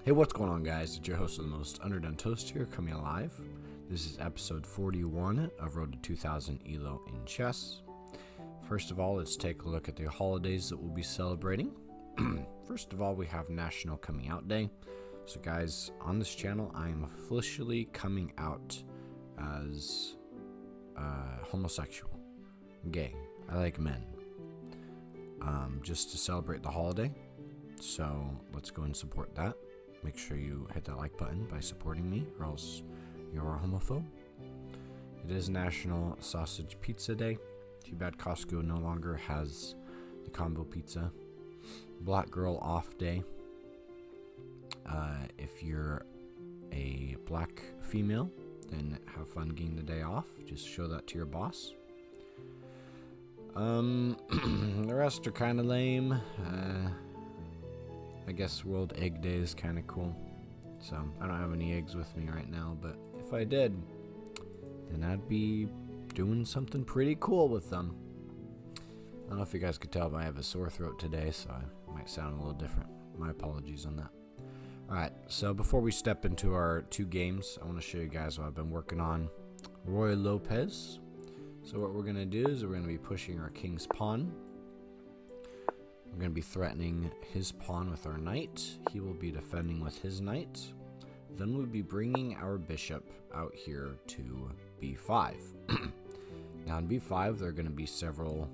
Hey, what's going on, guys? It's your host of the most underdone toast here, coming alive. This is episode 41 of Road to 2000 ELO in chess. First of all, let's take a look at the holidays that we'll be celebrating. First of all, we have National Coming Out Day. So guys, on this channel, I am officially coming out as homosexual, gay. I like men. Just to celebrate the holiday. So let's go and support that. Make sure you hit that like button by supporting me, or else you're a homophobe. It is National Sausage Pizza Day. Too bad Costco no longer has the combo pizza. Black Girl Off Day. If you're a black female, then have fun getting the day off. Just show that to your boss. The rest are kind of lame. I guess World Egg Day is kind of cool. So, I don't have any eggs with me right now, but if I did, then I'd be doing something pretty cool with them. I don't know if you guys could tell, but I have a sore throat today, so I might sound a little different. My apologies on that. Alright, so before we step into our two games, I want to show you guys what I've been working on. Roy Lopez. So what we're going to do is we're going to be pushing our king's pawn. We're going to be threatening his pawn with our knight. He will be defending with his knight. Then we'll be bringing our bishop out here to b5. Now in b5, there are going to be several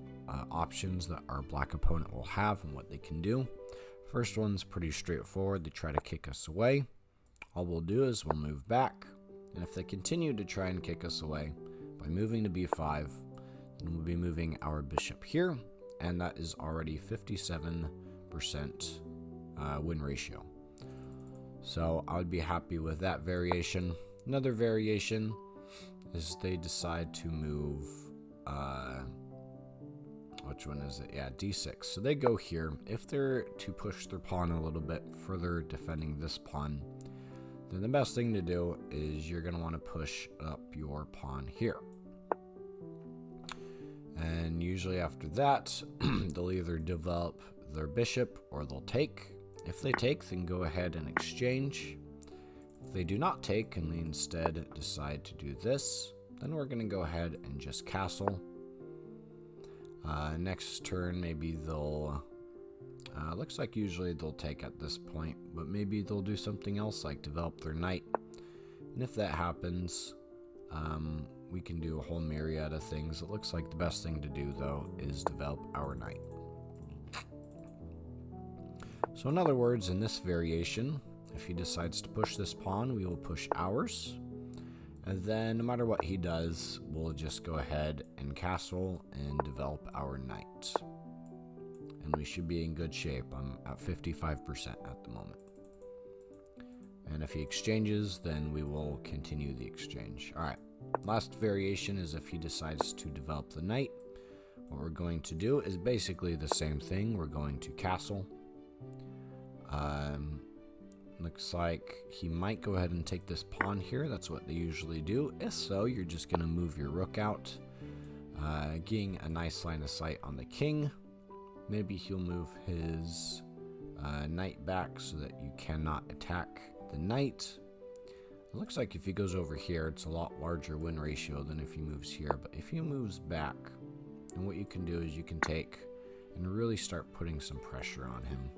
options that our black opponent will have and what they can do. First one's pretty straightforward. They try to kick us away. All we'll do is we'll move back. And if they continue to try and kick us away by moving to b5, then we'll be moving our bishop here. And that is already 57% win ratio. So I would be happy with that variation. Another variation is they decide to move, which one is it? Yeah, d6. So they go here. If they're to push their pawn a little bit further defending this pawn, then the best thing to do is you're going to want to push up your pawn here. And usually after that, they'll either develop their bishop or they'll take. If they take, then go ahead and exchange. If they do not take and they instead decide to do this, then we're going to go ahead and just castle. Next turn, maybe they'll... looks like usually they'll take at this point, but maybe they'll do something else like develop their knight. And if that happens... we can do a whole myriad of things. It looks like the best thing to do, though, is develop our knight. So in other words, in this variation, if he decides to push this pawn, we will push ours. And then no matter what he does, we'll just go ahead and castle and develop our knight. And we should be in good shape. I'm at 55% at the moment. And if he exchanges, then we will continue the exchange. All right. Last variation is if he decides to develop the knight. What we're going to do is basically the same thing. We're going to castle. Looks like he might go ahead and take this pawn here. That's what they usually do. If so, you're just going to move your rook out, getting a nice line of sight on the king. Maybe he'll move his knight back so that you cannot attack the knight. It looks like if he goes over here, it's a lot larger win ratio than if he moves here. But if he moves back, then what you can do is you can take and really start putting some pressure on him.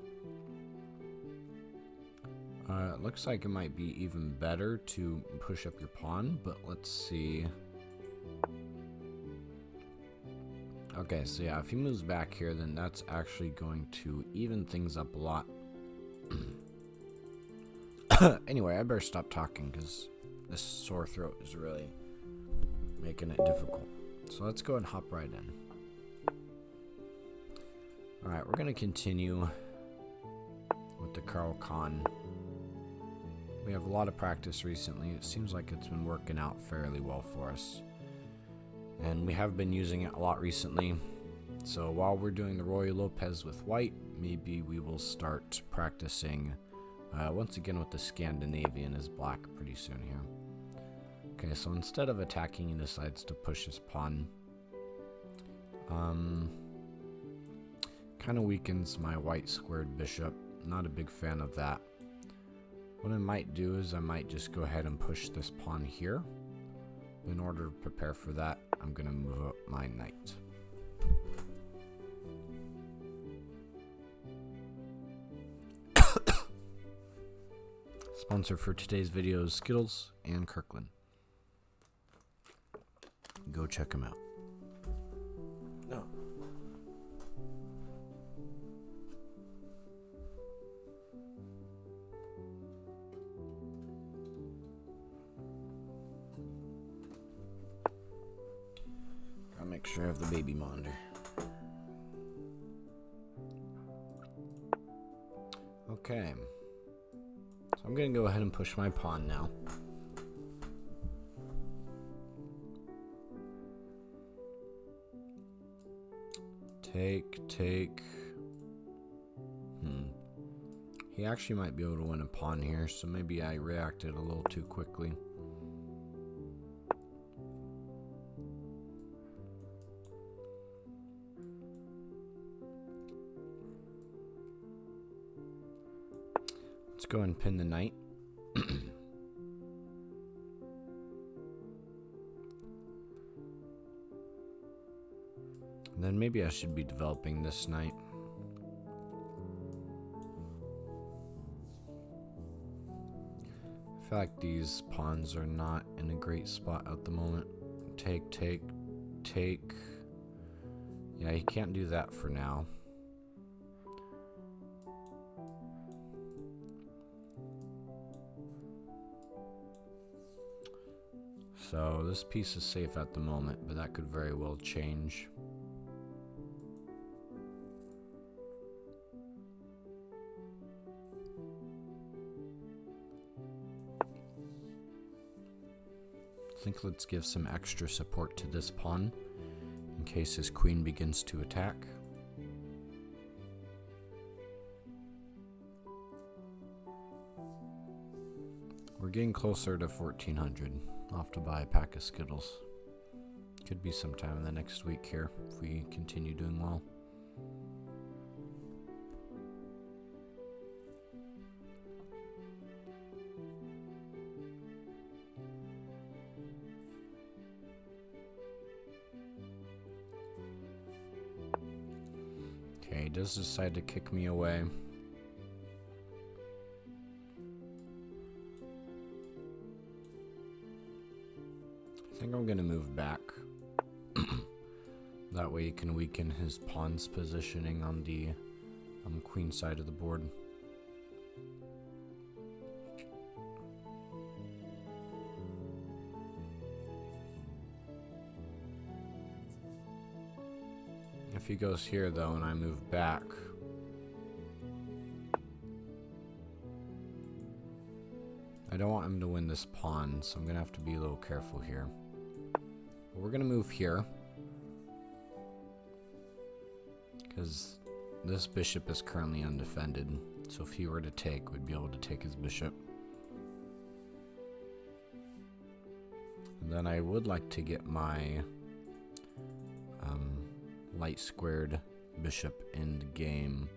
It looks like it might be even better to push up your pawn, but let's see. Okay, so yeah, if he moves back here, then that's actually going to even things up a lot. Anyway, I better stop talking because this sore throat is really making it difficult. So let's go and hop right in. Alright, we're going to continue with the Carl Khan. We have a lot of practice recently. It seems like it's been working out fairly well for us. And we have been using it a lot recently. So while we're doing the Roy Lopez with white, maybe we will start practicing once again with the Scandinavian as black pretty soon here. Okay, so instead of attacking, he decides to push his pawn. Kind of weakens my white squared bishop. Not a big fan of that. What I might do is I might just go ahead and push this pawn here. In order to prepare for that, I'm going to move up my knight. Sponsor for today's video is Skittles and Kirkland. Go check them out. No. Gotta make sure I have the baby monitor. Okay. So I'm gonna go ahead and push my pawn now. Take. He actually might be able to win a pawn here, so maybe I reacted a little too quickly. Let's go and pin the knight. And then maybe I should be developing this knight. I feel like these pawns are not in a great spot at the moment. Take. Yeah, he can't do that for now. So this piece is safe at the moment, but that could very well change. I think let's give some extra support to this pawn in case his queen begins to attack. We're getting closer to 1400. I'll have to buy a pack of Skittles. Could be sometime in the next week here if we continue doing well. Okay, he does decide to kick me away. I think I'm going to move back. That way he can weaken his pawn's positioning on the queen side of the board. If he goes here though and I move back, I don't want him to win this pawn, so I'm going to have to be a little careful here. But we're going to move here, because this bishop is currently undefended, so if he were to take, we'd be able to take his bishop. And then I would like to get my light squared bishop in the game,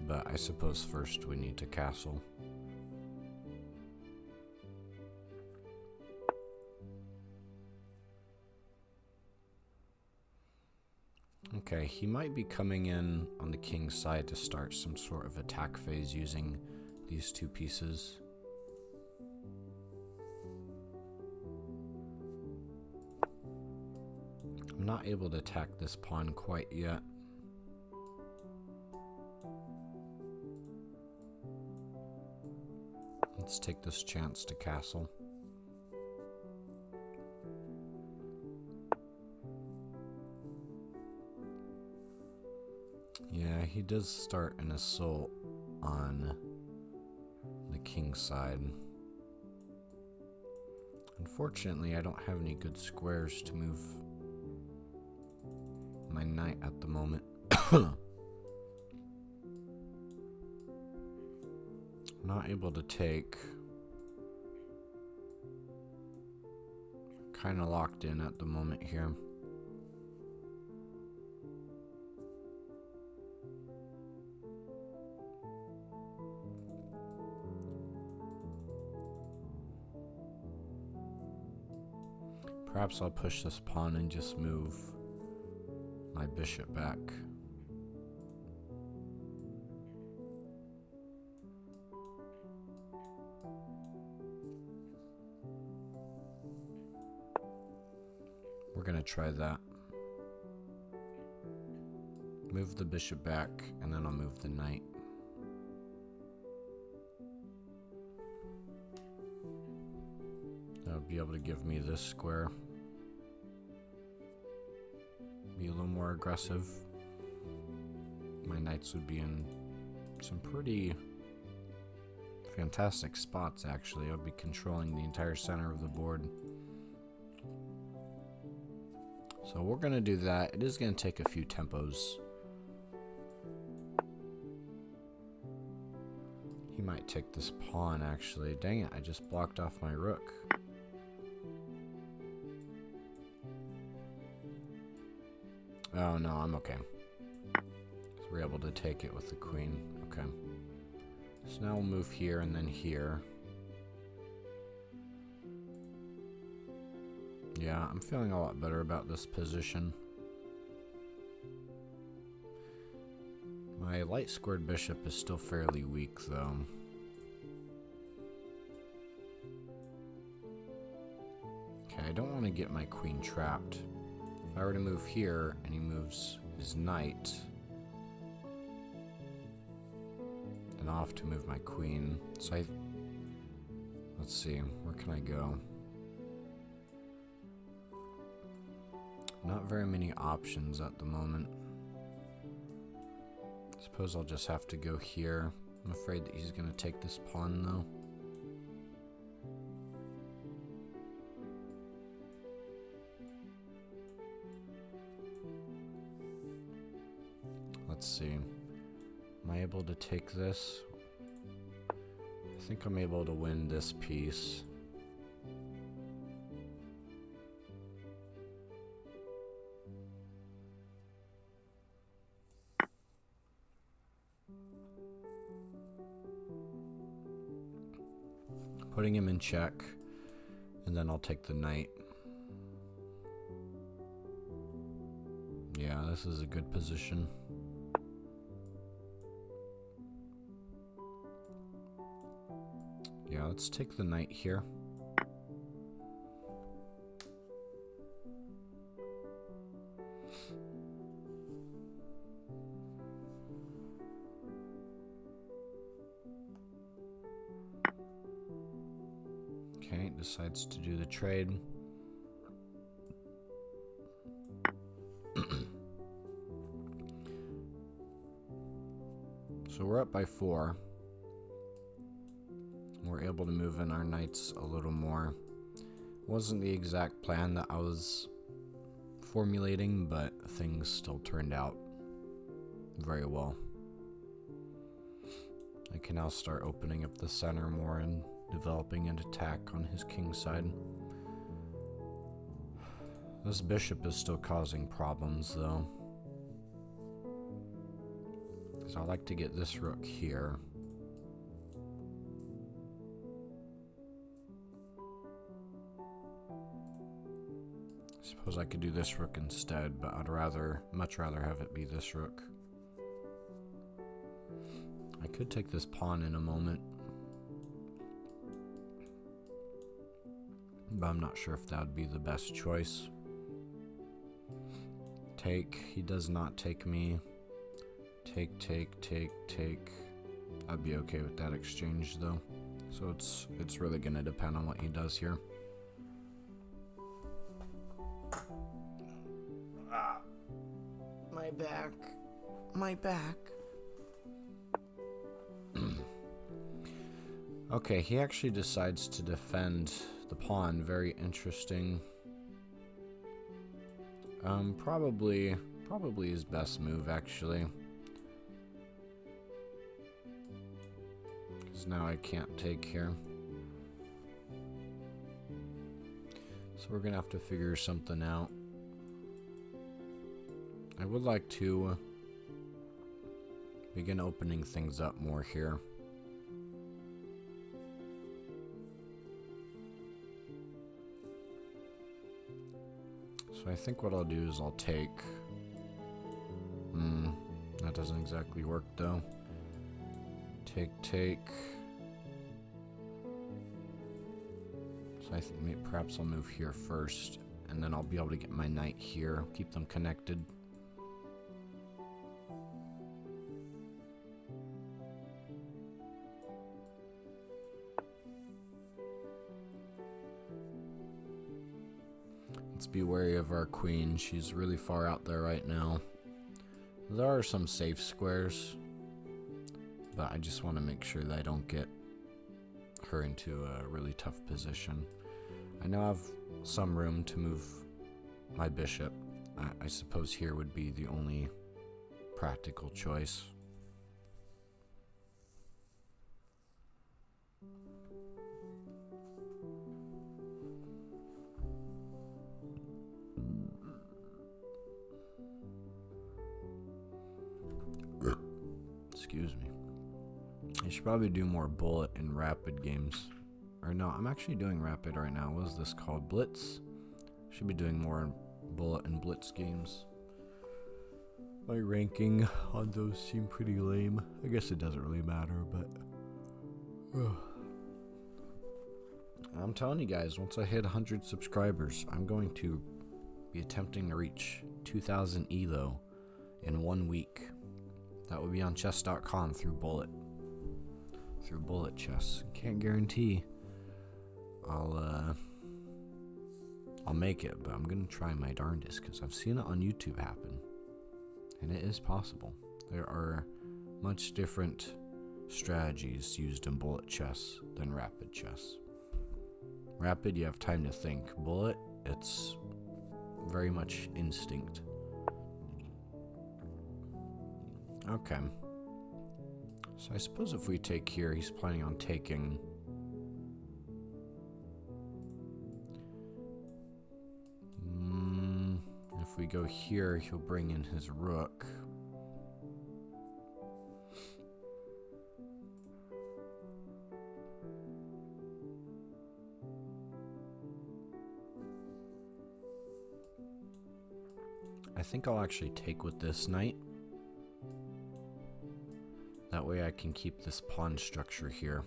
but I suppose first we need to castle. Okay, he might be coming in on the king's side to start some sort of attack phase using these two pieces. I'm not able to attack this pawn quite yet. Let's take this chance to castle. Yeah, he does start an assault on the king's side. Unfortunately, I don't have any good squares to move my knight at the moment. I'm not able to take. Kind of locked in at the moment here. Perhaps I'll push this pawn and just move my bishop back. We're gonna try that. Move the bishop back, and then I'll move the knight. That'll be able to give me this square. Be a little more aggressive. My knights would be in some pretty fantastic spots, actually. I'll be controlling the entire center of the board. So we're going to do that. It is going to take a few tempos. He might take this pawn, actually. Dang it, I just blocked off my rook. Oh, no, I'm okay. So we're able to take it with the queen. Okay. So now we'll move here and then here. Yeah, I'm feeling a lot better about this position. My light squared bishop is still fairly weak, though. Okay, I don't want to get my queen trapped. If I were to move here, and he moves his knight, then I'll have to move my queen. So let's see, where can I go? Not very many options at the moment. Suppose I'll just have to go here. I'm afraid that he's going to take this pawn, though. Let's see. Am I able to take this? I think I'm able to win this piece. Putting him in check, and then I'll take the knight. Yeah, this is a good position. Yeah, let's take the knight here. Okay, decides to do the trade. So we're up by 4. We're able to move in our knights a little more. Wasn't the exact plan that I was formulating, but things still turned out very well. I can now start opening up the center more and developing an attack on his king side. This bishop is still causing problems, though. Because I like to get this rook here. Suppose I could do this rook instead, but I'd much rather have it be this rook. I could take this pawn in a moment, but I'm not sure if that would be the best choice. Take. He does not take me. Take, take, take, take. I'd be okay with that exchange, though. So it's really going to depend on what he does here. My back. My back. Okay, he actually decides to defend the pawn. Very interesting. Probably his best move, actually. Because now I can't take here. So we're gonna have to figure something out. I would like to begin opening things up more here. So I think what I'll do is I'll take... that doesn't exactly work though. Take. So I think perhaps I'll move here first, and then I'll be able to get my knight here, keep them connected. Let's be wary of our queen. She's really far out there right now. There are some safe squares, but I just want to make sure that I don't get her into a really tough position. I now have some room to move my bishop. I suppose here would be the only practical choice. Excuse me. I should probably do more bullet and rapid games. Or no, I'm actually doing rapid right now. What is this called? Blitz? Should be doing more bullet and blitz games. My ranking on those seem pretty lame. I guess it doesn't really matter, but... I'm telling you guys, once I hit 100 subscribers, I'm going to be attempting to reach 2,000 ELO in 1 week. That will be on chess.com through bullet chess. Can't guarantee I'll make it, but I'm gonna try my darndest because I've seen it on YouTube happen, and it is possible. There are much different strategies used in bullet chess than rapid chess. Rapid, you have time to think. Bullet, it's very much instinct. Okay. So I suppose if we take here, he's planning on taking... if we go here, he'll bring in his rook. I think I'll actually take with this knight. That way I can keep this pawn structure here.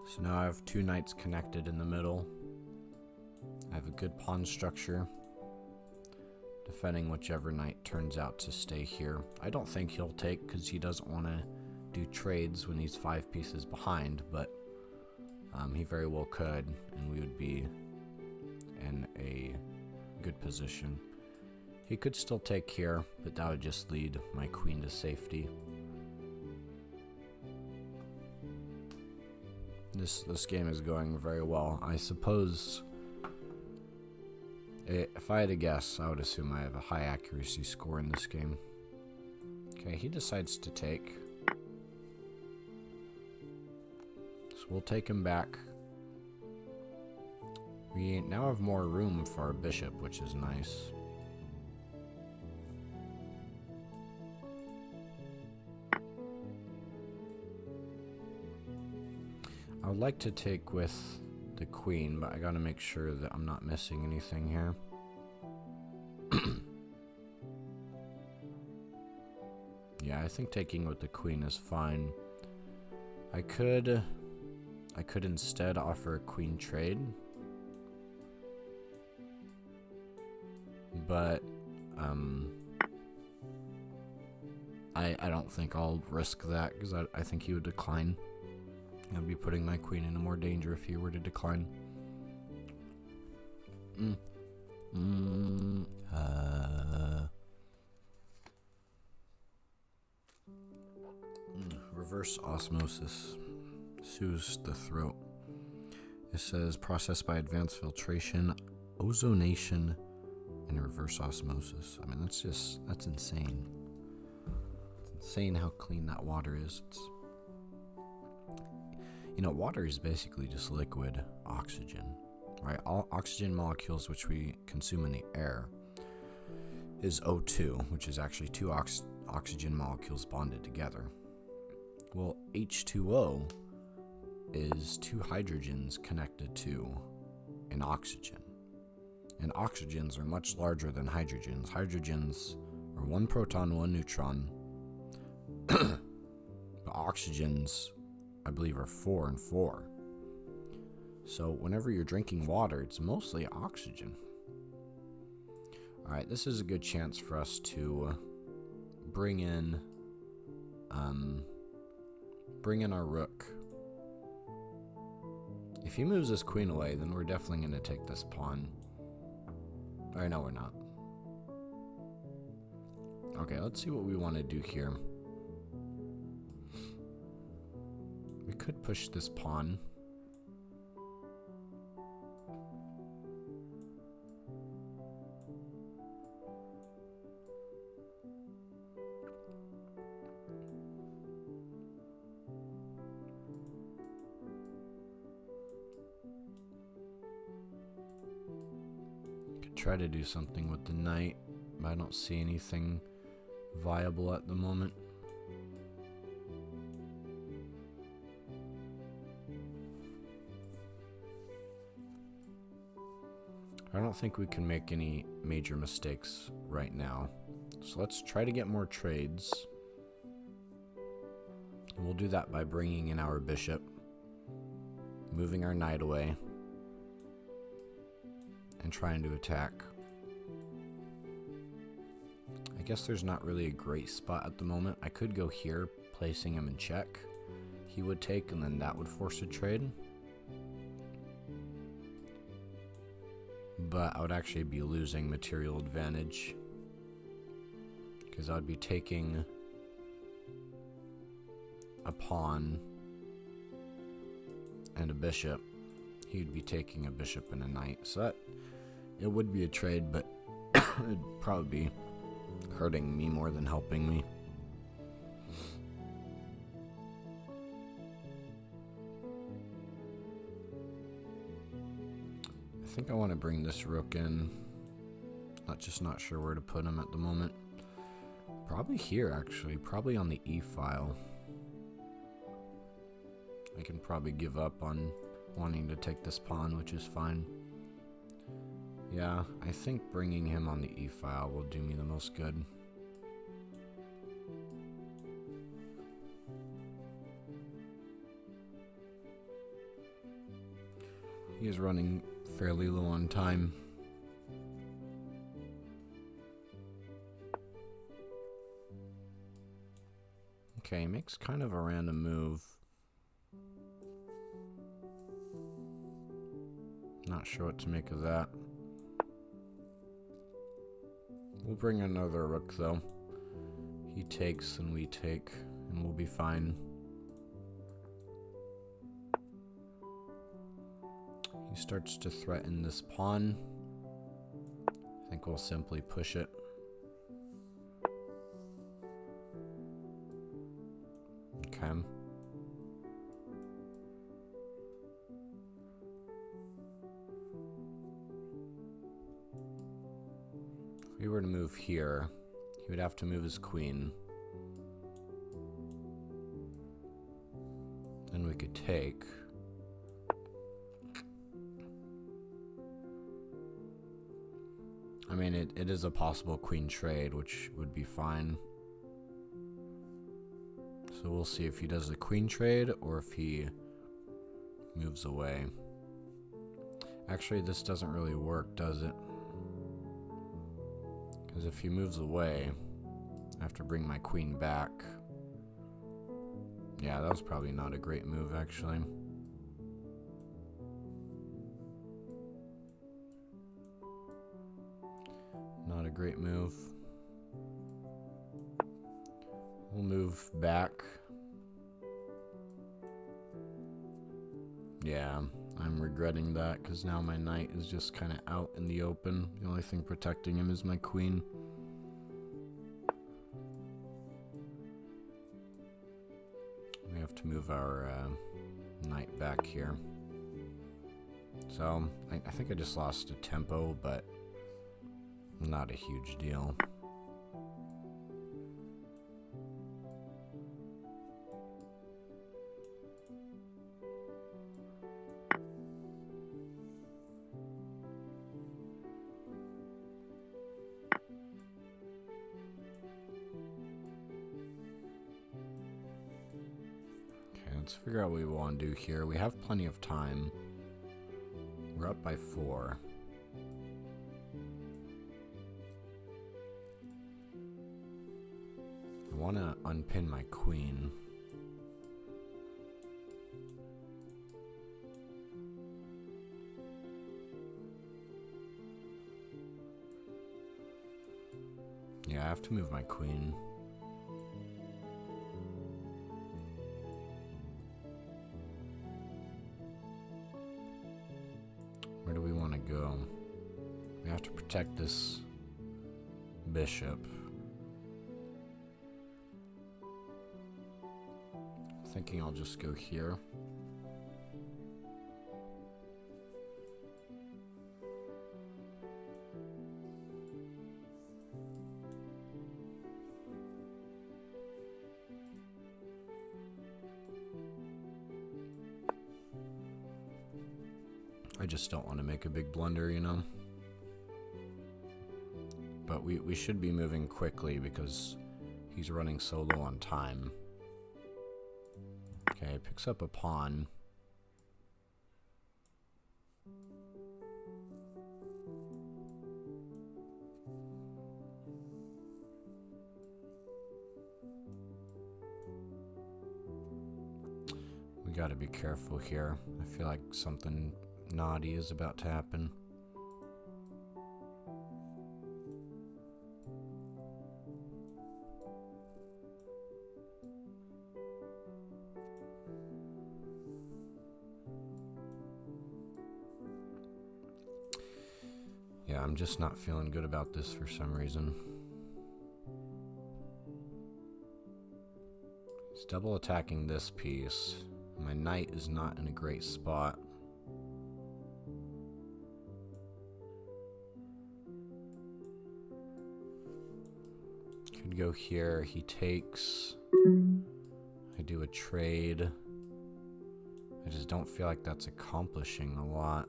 So now I have two knights connected in the middle. I have a good pawn structure, defending whichever knight turns out to stay here. I don't think he'll take because he doesn't want to do trades when he's 5 pieces behind, but he very well could, and we would be in a good position. He could still take here, but that would just lead my queen to safety. This game is going very well. I suppose if I had to guess, I would assume I have a high accuracy score in this game. Okay, he decides to take. So we'll take him back. We now have more room for our bishop, which is nice. I would like to take with the queen, but I gotta make sure that I'm not missing anything here. Yeah, I think taking with the queen is fine. I could instead offer a queen trade. But I don't think I'll risk that because I think he would decline. I'd be putting my queen into more danger if he were to decline. Reverse osmosis soothes the throat. It says processed by advanced filtration, ozonation, and reverse osmosis. I mean, that's insane. It's insane how clean that water is. Water is basically just liquid oxygen, right? All oxygen molecules which we consume in the air is O2, which is actually two oxygen molecules bonded together. Well, H2O is two hydrogens connected to an oxygen. And oxygens are much larger than hydrogens. Hydrogens are 1 proton, 1 neutron. But oxygens, I believe, are 4 and 4. So whenever you're drinking water, it's mostly oxygen. Alright, this is a good chance for us to bring in our rook. If he moves his queen away, then we're definitely going to take this pawn. Or no, we're not. Okay, let's see what we want to do here. We could push this pawn. Try to do something with the knight, but I don't see anything viable at the moment. I don't think we can make any major mistakes right now. So let's try to get more trades. And we'll do that by bringing in our bishop, moving our knight away, and trying to attack. I guess there's not really a great spot at the moment. I could go here, placing him in check. He would take, and then that would force a trade. But I would actually be losing material advantage, because I would be taking a pawn and a bishop. He would be taking a bishop and a knight. So that, it would be a trade, but it'd probably be hurting me more than helping me. I think I want to bring this rook in. Not sure where to put him at the moment. Probably here, actually. Probably on the E file. I can probably give up on wanting to take this pawn, which is fine. Yeah, I think bringing him on the E file will do me the most good. He is running fairly low on time. Okay, he makes kind of a random move. Not sure what to make of that. We'll bring another rook though. He takes and we take, and we'll be fine. He starts to threaten this pawn. I think we'll simply push it. Okay. If we were to move here, he would have to move his queen. Then we could take. I mean, it is a possible queen trade, which would be fine. So we'll see if he does a queen trade or if he moves away. Actually, this doesn't really work, does it? Because if he moves away, I have to bring my queen back. Yeah, that was probably not a great move, actually. Not a great move. We'll move back. Yeah, I'm regretting that because now my knight is just kind of out in the open. The only thing protecting him is my queen. We have to move our knight back here. So, I think I just lost a tempo, but not a huge deal. Let's figure out what we want to do here. We have plenty of time. We're up by 4. I want to unpin my queen. Yeah, I have to move my queen. Where do we want to go? We have to protect this bishop. I'm thinking I'll just go here. I just don't want to make a big blunder, you know? But we should be moving quickly because he's running so low on time. Okay, picks up a pawn. We gotta be careful here. I feel like something naughty is about to happen. Yeah, I'm just not feeling good about this for some reason. He's double attacking this piece. My knight is not in a great spot. Could go here. He takes. I do a trade. I just don't feel like that's accomplishing a lot.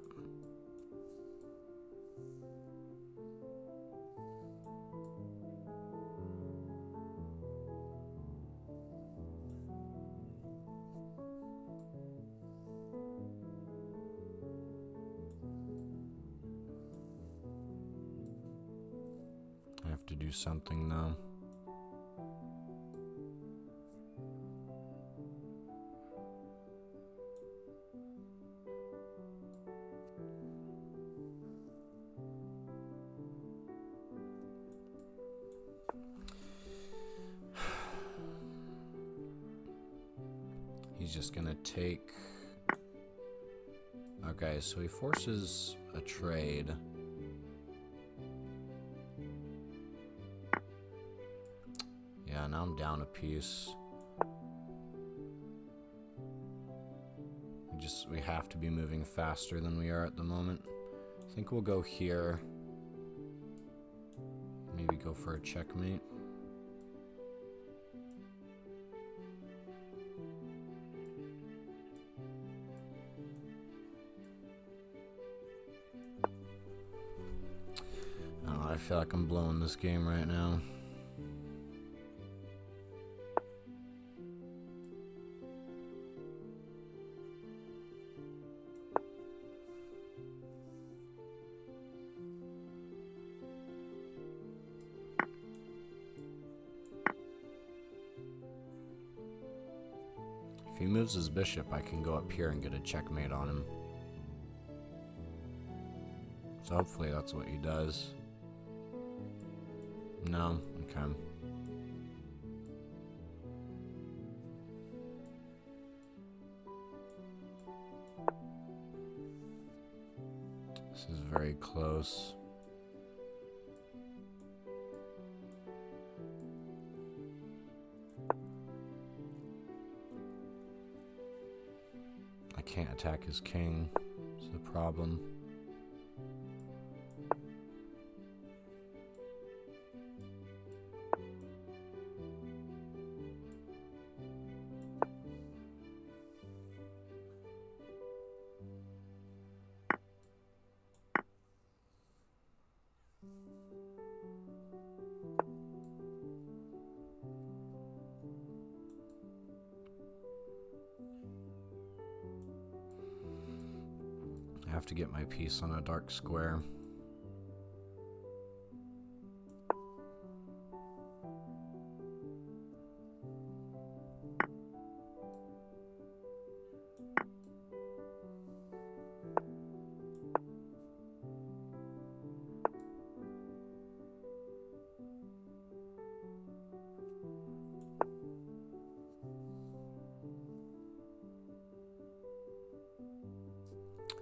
I have to do something though. He's just gonna take. Okay, so he forces a trade. Yeah, now I'm down a piece. We have to be moving faster than we are at the moment. I think we'll go here. Maybe go for a checkmate. I don't know, I feel like I'm blowing this game right now. If he moves his bishop, I can go up here and get a checkmate on him. So hopefully that's what he does. No? Okay. This is very close. I can't attack his king. It's the problem. have to get my piece on a dark square.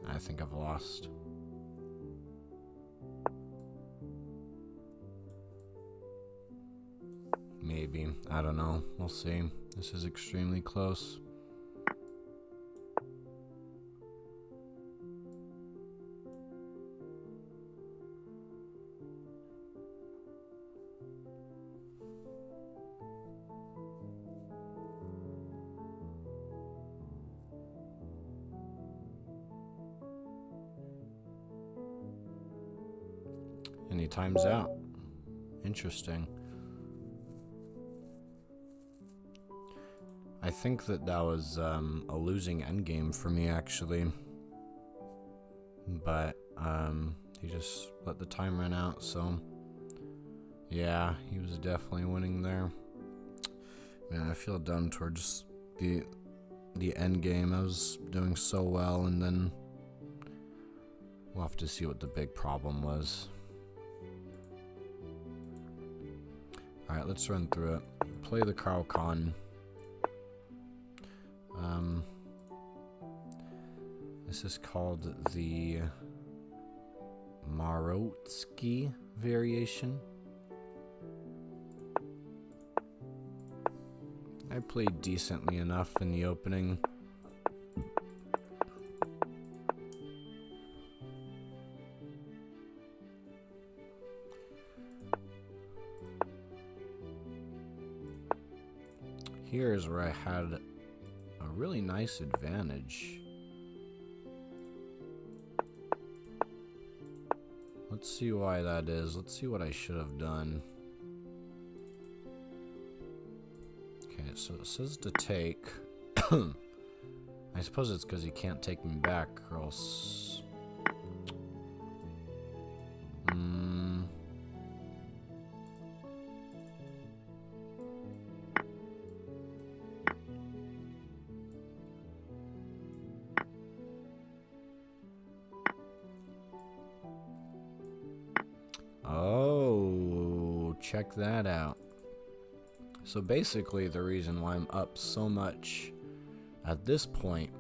I think I've lost. Maybe. I don't know. We'll see. This is extremely close. And he times out. Interesting. I think that was a losing endgame for me, actually. But he just let the time run out, so yeah, he was definitely winning there. Man, I feel dumb towards the end game. I was doing so well, and then we'll have to see what the big problem was. Alright, let's run through it. Play the Carl Khan. This is called the Marotsky variation. I played decently enough in the opening. Here's where I had a really nice advantage. Let's see why that is. Let's see what I should have done. Okay, so it says to take. I suppose it's because he can't take me back, or else. Oh, check that out. So basically the reason why I'm up so much at this point,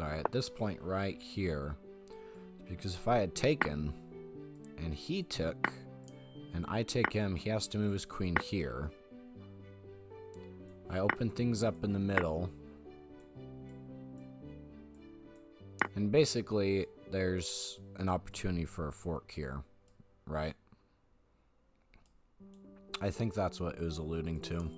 at this point right here, is because if I had taken and he took and I take him, he has to move his queen here. I open things up in the middle, and basically there's an opportunity for a fork here, right? I think that's what it was alluding to.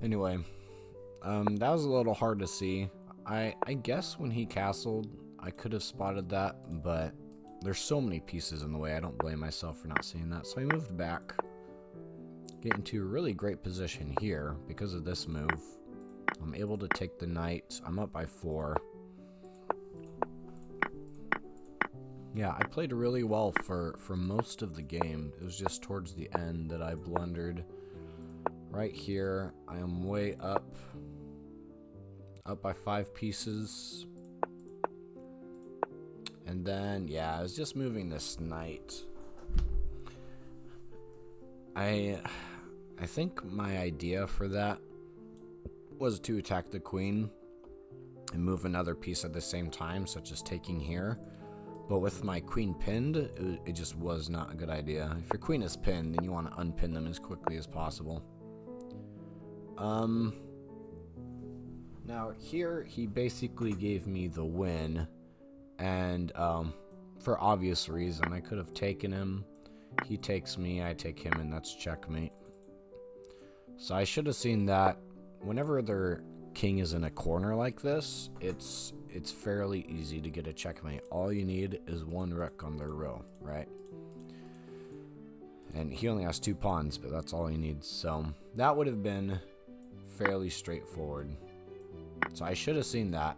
Anyway, that was a little hard to see. I guess when he castled, I could have spotted that, but there's so many pieces in the way, I don't blame myself for not seeing that. So I moved back, get into a really great position here because of this move. I'm able to take the knight. I'm up by 4. Yeah, I played really well for most of the game. It was just towards the end that I blundered. Right here, I am way up by 5 pieces. And then, yeah, I was just moving this knight. I think my idea for that was to attack the queen and move another piece at the same time, such as taking here. But with my queen pinned, it just was not a good idea. If your queen is pinned, then you want to unpin them as quickly as possible. Now here, he basically gave me the win. And for obvious reason, I could have taken him. He takes me, I take him, and that's checkmate. So I should have seen that. Whenever their king is in a corner like this, it's fairly easy to get a checkmate. All you need is 1 rook on their row, right? And he only has 2 pawns, but that's all he needs. So that would have been fairly straightforward. So I should have seen that,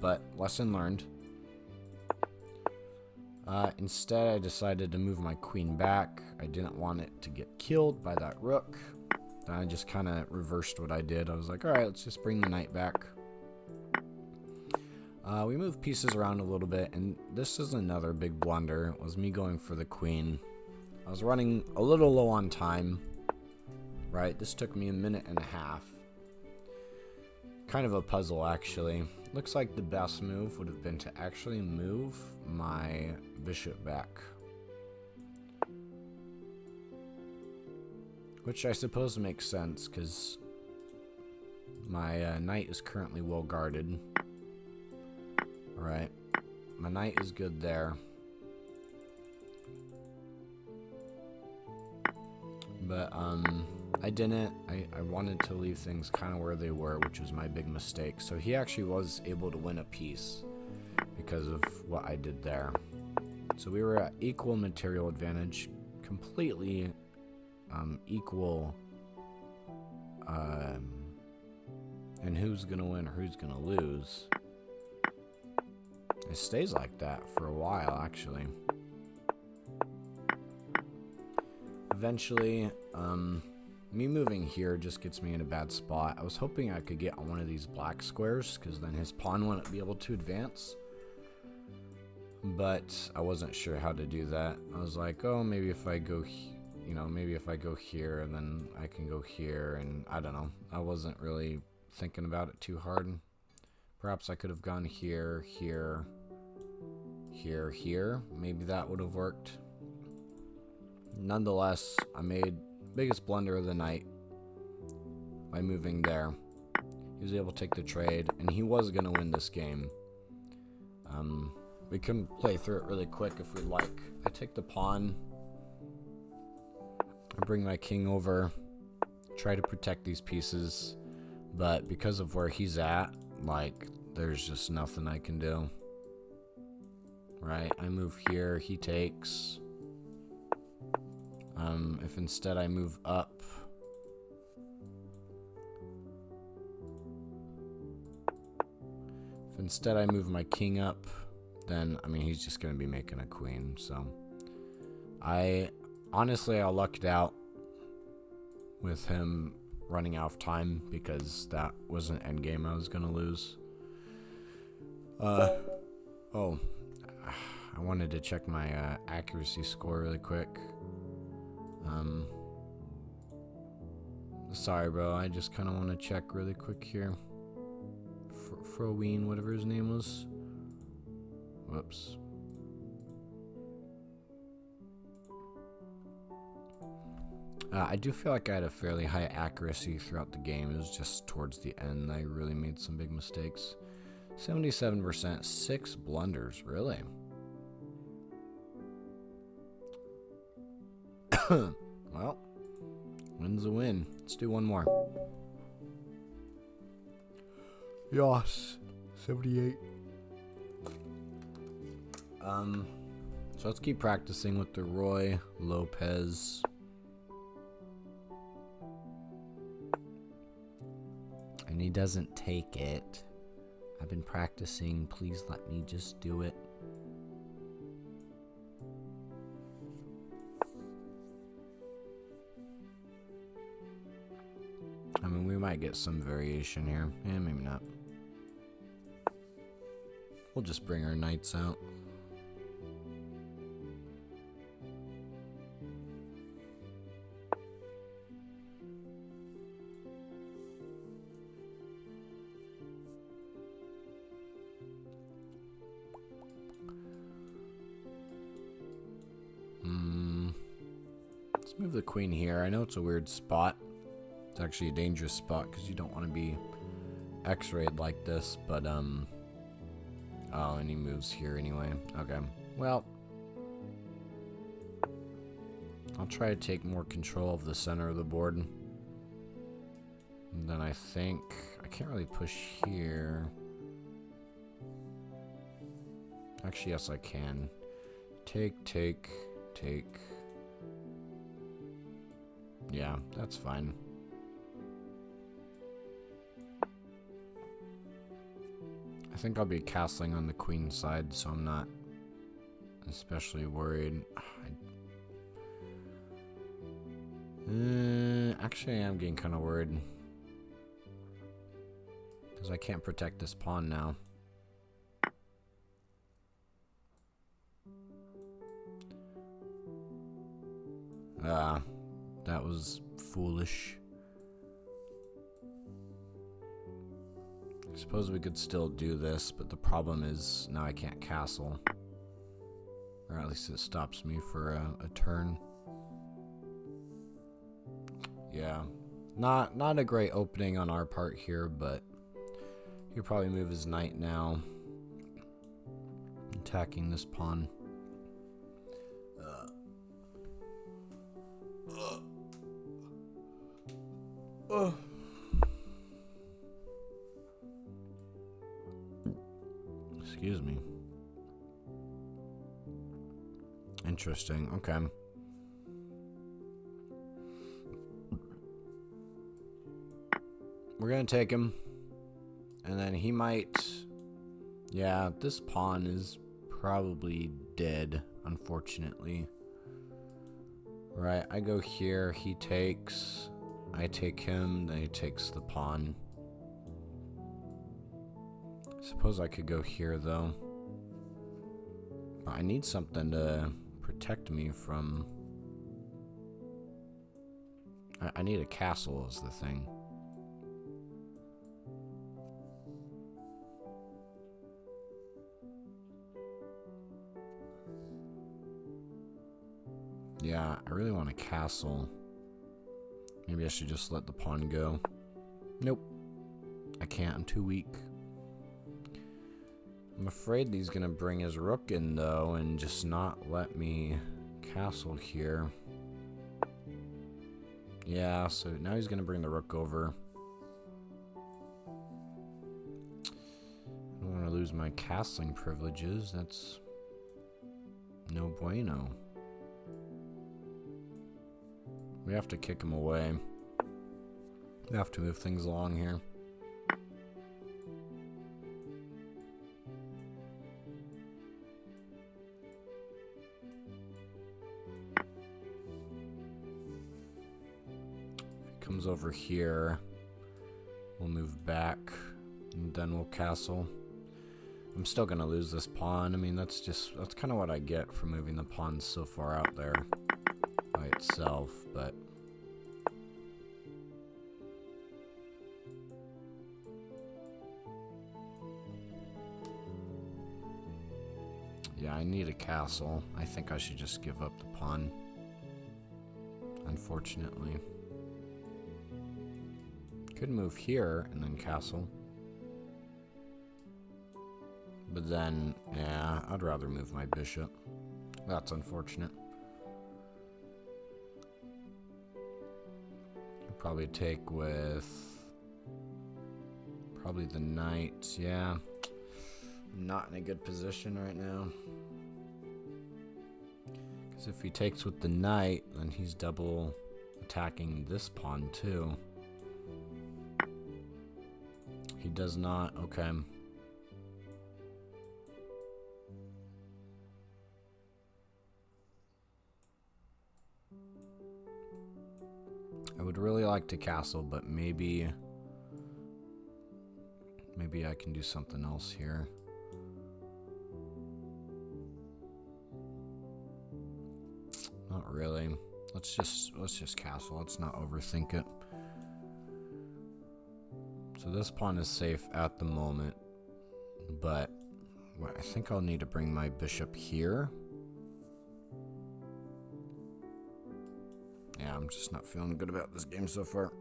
but lesson learned. Instead, I decided to move my queen back. I didn't want it to get killed by that rook. Then I just kind of reversed what I did. I was like, all right, let's just bring the knight back. We moved pieces around a little bit, and this is another big blunder. It was me going for the queen. I was running a little low on time, right? This took me 1.5 minutes. Kind of a puzzle, actually. Looks like the best move would have been to actually move my bishop back. Which I suppose makes sense, because my knight is currently well guarded. Alright. My knight is good there. But, I didn't. I wanted to leave things kind of where they were, which was my big mistake. So he actually was able to win a piece because of what I did there. So we were at equal material advantage, completely equal. And who's going to win or who's going to lose. It stays like that for a while, actually. Eventually, me moving here just gets me in a bad spot. I was hoping I could get on one of these black squares, because then his pawn wouldn't be able to advance. But I wasn't sure how to do that. I was like, oh, maybe if I go, maybe if I go here, and then I can go here, and I don't know. I wasn't really thinking about it too hard. Perhaps I could have gone here, here, here, here. Maybe that would have worked. Nonetheless, I made biggest blunder of the night by moving there. He was able to take the trade, and he was going to win this game. We can play through it really quick if we'd like. I take the pawn. I bring my king over. Try to protect these pieces. But because of where he's at, like, there's just nothing I can do. Right? I move here. He takes. If instead I move up, if instead I move my king up, then, I mean, he's just going to be making a queen. So honestly, I lucked out with him running out of time, because that was an endgame I was going to lose. Oh, I wanted to check my accuracy score really quick. Sorry, bro. I just kind of want to check really quick here. Froween, whatever his name was. Whoops. I do feel like I had a fairly high accuracy throughout the game. It was just towards the end I really made some big mistakes. 77%, 6 blunders, really? Well, win's a win. Let's do one more. Yes, 78. So let's keep practicing with the Roy Lopez. And he doesn't take it. I've been practicing. Please let me just do it. I mean, we might get some variation here. Yeah, maybe not. We'll just bring our knights out. Let's move the queen here. I know it's a weird spot. It's actually a dangerous spot because you don't want to be x-rayed like this, but oh, and he moves here anyway. Okay, well, I'll try to take more control of the center of the board. And then I think I can't really push here. Actually, yes, I can. Take, take, take. Yeah, that's fine. I think I'll be castling on the queen side, so I'm not especially worried. Actually, I am getting kind of worried. Because I can't protect this pawn now. That was foolish. I suppose we could still do this, but the problem is now I can't castle. Or at least it stops me for a turn. Yeah. Not a great opening on our part here, but he'll probably move his knight now. Attacking this pawn. Excuse me. Interesting. Okay. We're gonna take him. And then he might... Yeah, this pawn is probably dead, unfortunately. Right, I go here, he takes... I take him, then he takes the pawn. Suppose I could go here, though. But I need something to protect me from... I need a castle is the thing. Yeah, I really want a castle. Maybe I should just let the pawn go. Nope. I can't, I'm too weak. I'm afraid he's gonna bring his rook in, though, and just not let me castle here. Yeah, so now he's gonna bring the rook over. I don't want to lose my castling privileges. That's no bueno. We have to kick him away. We have to move things along here. If he comes over here, we'll move back, and then we'll castle. I'm still gonna lose this pawn. I mean, that's kind of what I get for moving the pawns so far out there by itself, but yeah, I need a castle. I think I should just give up the pawn, unfortunately. Could move here and then castle, but then, yeah, I'd rather move my bishop. That's unfortunate. Probably take with probably the knight. Yeah, I'm not in a good position right now, because if he takes with the knight, then he's double attacking this pawn too. He does not. Okay. I would really like to castle, but maybe I can do something else here. Not really. Let's just castle. Let's not overthink it. So this pawn is safe at the moment, but I think I'll need to bring my bishop here. Yeah, I'm just not feeling good about this game so far.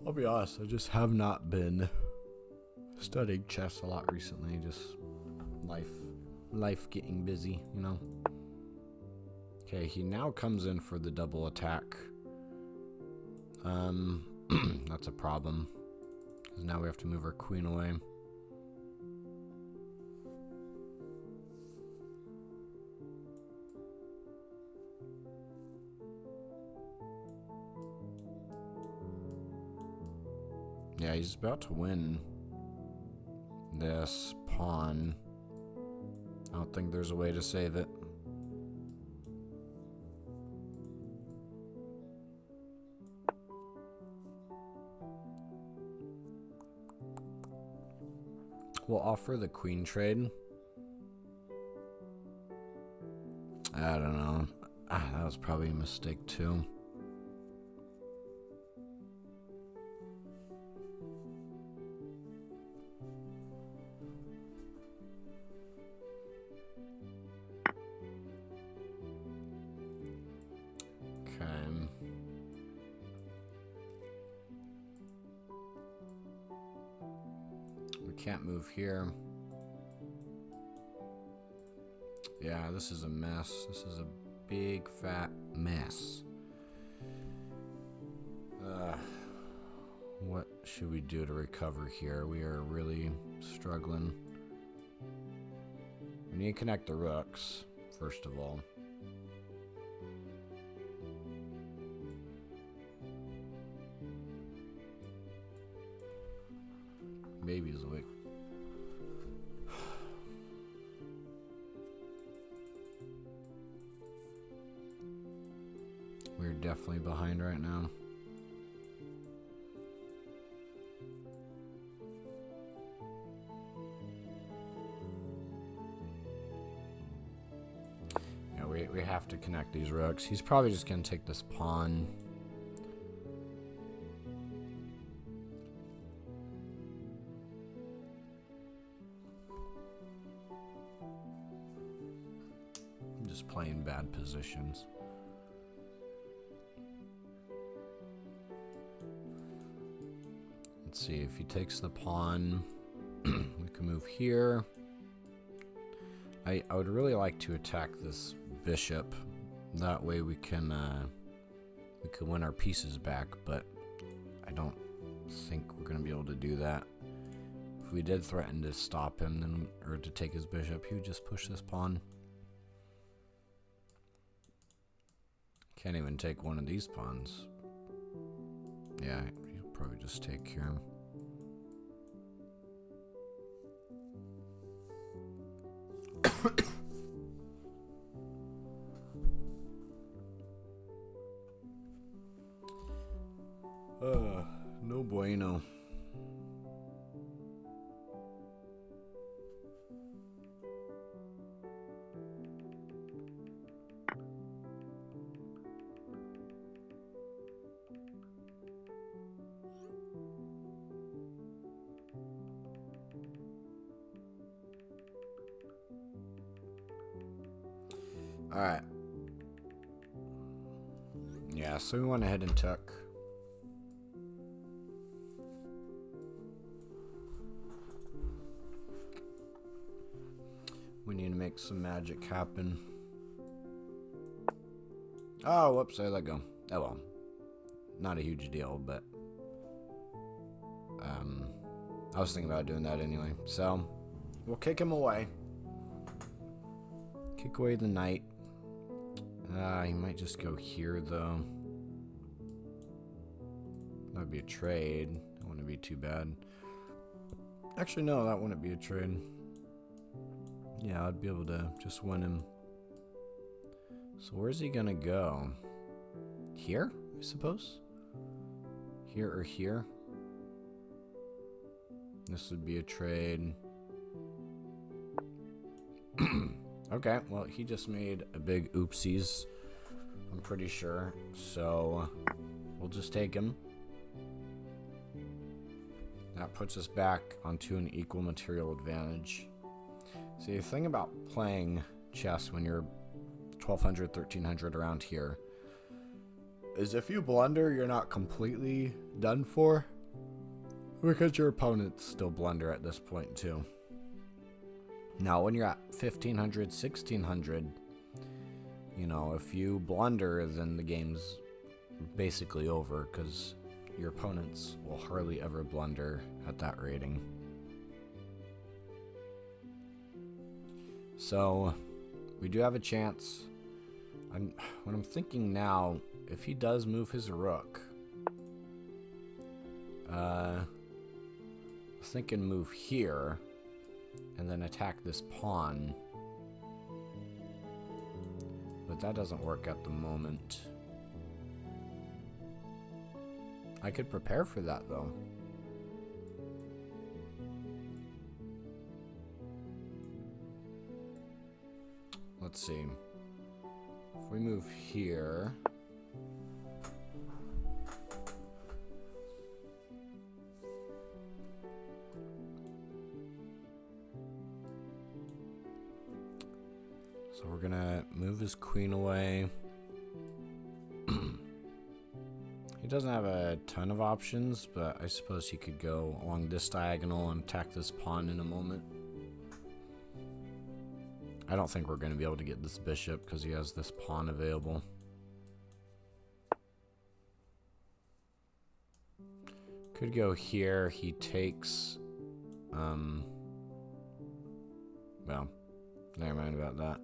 I'll be honest, I just have not been studying chess a lot recently. Just life getting busy, you know. Okay, he now comes in for the double attack. That's a problem, because now we have to move our queen away. Yeah, he's about to win this pawn. I don't think there's a way to save it. We'll offer the queen trade. I don't know. That was probably a mistake too. Okay. We can't move here. Yeah, this is a mess. This is a big fat mess. What should we do to recover here? We are really struggling. We need to connect the rooks, first of all. Baby's awake. We're definitely behind right now. Yeah, we have to connect these rooks. He's probably just gonna take this pawn. I'm just playing bad positions. Let's see, if he takes the pawn, we can move here. I would really like to attack this bishop. That way we can win our pieces back, but I don't think we're gonna be able to do that. If we did threaten to stop him, then or to take his bishop, he would just push this pawn. Can't even take one of these pawns. Yeah, he'll probably just take here. No bueno. All right. Yeah, so we went ahead and took. We need to make some magic happen. Oh, whoops, I let go. Oh well. Not a huge deal, but I was thinking about doing that anyway. So we'll kick him away. Kick away the knight. He might just go here though. That'd be a trade. That wouldn't be too bad. Actually, no, that wouldn't be a trade. Yeah, I'd be able to just win him. So where's he gonna go? Here, I suppose? Here or here? This would be a trade. Okay, well, he just made a big oopsies, I'm pretty sure. So we'll just take him. That puts us back onto an equal material advantage. See, the thing about playing chess when you're 1200, 1300 around here is if you blunder, you're not completely done for, because your opponents still blunder at this point too. Now, when you're at 1500, 1600, you know, if you blunder, then the game's basically over, because your opponents will hardly ever blunder at that rating. So, we do have a chance. What I'm thinking now, if he does move his rook, thinking move here and then attack this pawn. But that doesn't work at the moment. I could prepare for that though. Let's see. If we move here. So we're gonna move his queen away. He doesn't have a ton of options, but I suppose he could go along this diagonal and attack this pawn in a moment. I don't think we're going to be able to get this bishop because he has this pawn available. Could go here. He takes... well, never mind about that.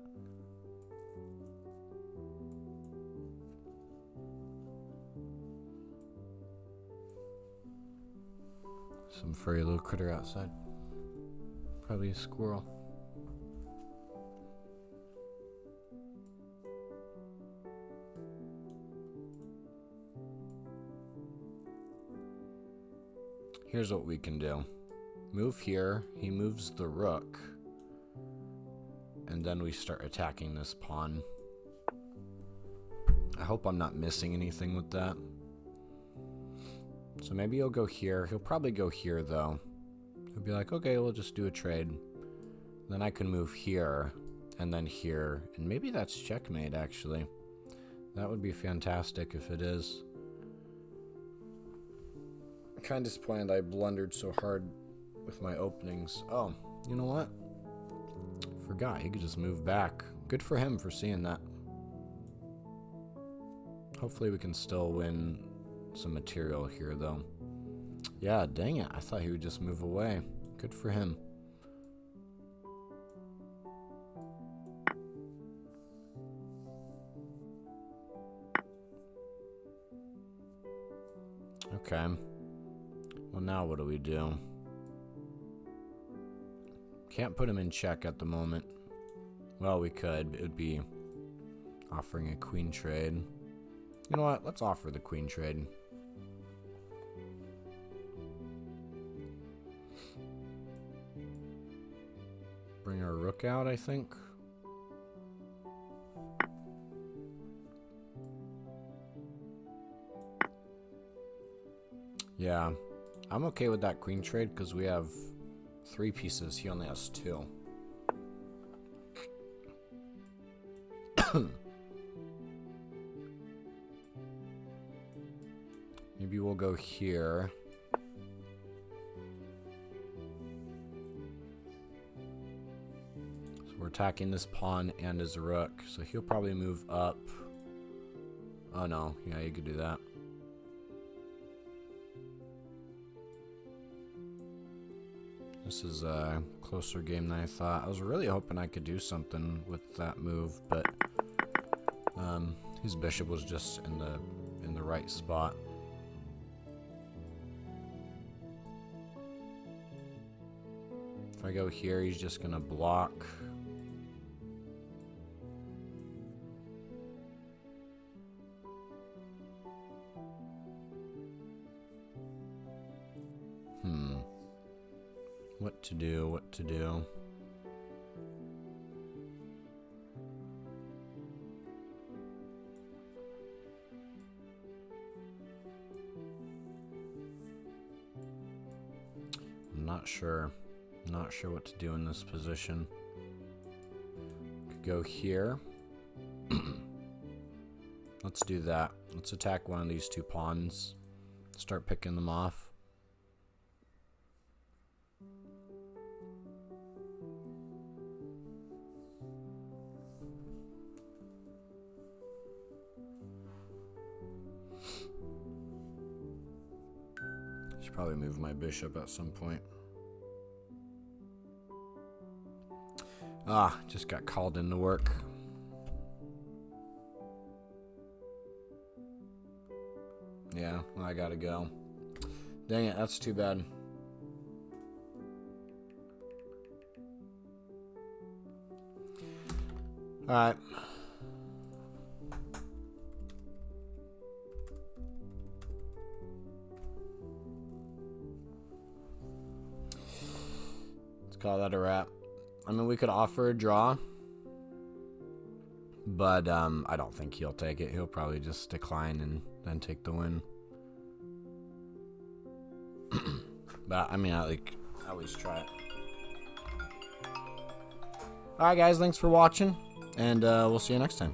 Some furry little critter outside. Probably a squirrel. Here's what we can do. Move here. He moves the rook. And then we start attacking this pawn. I hope I'm not missing anything with that. So maybe he'll go here. He'll probably go here, though. He'll be like, okay, we'll just do a trade. Then I can move here, and then here. And maybe that's checkmate, actually. That would be fantastic if it is. I'm kind of disappointed I blundered so hard with my openings. Oh, you know what? Forgot, he could just move back. Good for him for seeing that. Hopefully we can still win some material here, though. Yeah, dang it. I thought he would just move away. Good for him. Okay. Well, now what do we do? Can't put him in check at the moment. Well, we could. It would be offering a queen trade. You know what? Let's offer the queen trade. Bring our rook out, I think. Yeah, I'm okay with that queen trade because we have 3 pieces. He only has 2. Maybe we'll go here. So we're attacking this pawn and his rook. So he'll probably move up. Oh no, yeah, you could do that. This is a closer game than I thought. I was really hoping I could do something with that move, but his bishop was just in the right spot. If I go here, he's just gonna block. What to do, what to do. I'm not sure. Not sure what to do in this position. Could go here. Let's do that. Let's attack one of these 2 pawns. Start picking them off. Should probably move my bishop at some point. Ah, just got called into work. Yeah, well, I gotta go. Dang it, that's too bad. Alright. Let's call that a wrap. I mean, we could offer a draw, but I don't think he'll take it. He'll probably just decline and then take the win. But I mean, I always try it. Alright guys, thanks for watching, and we'll see you next time.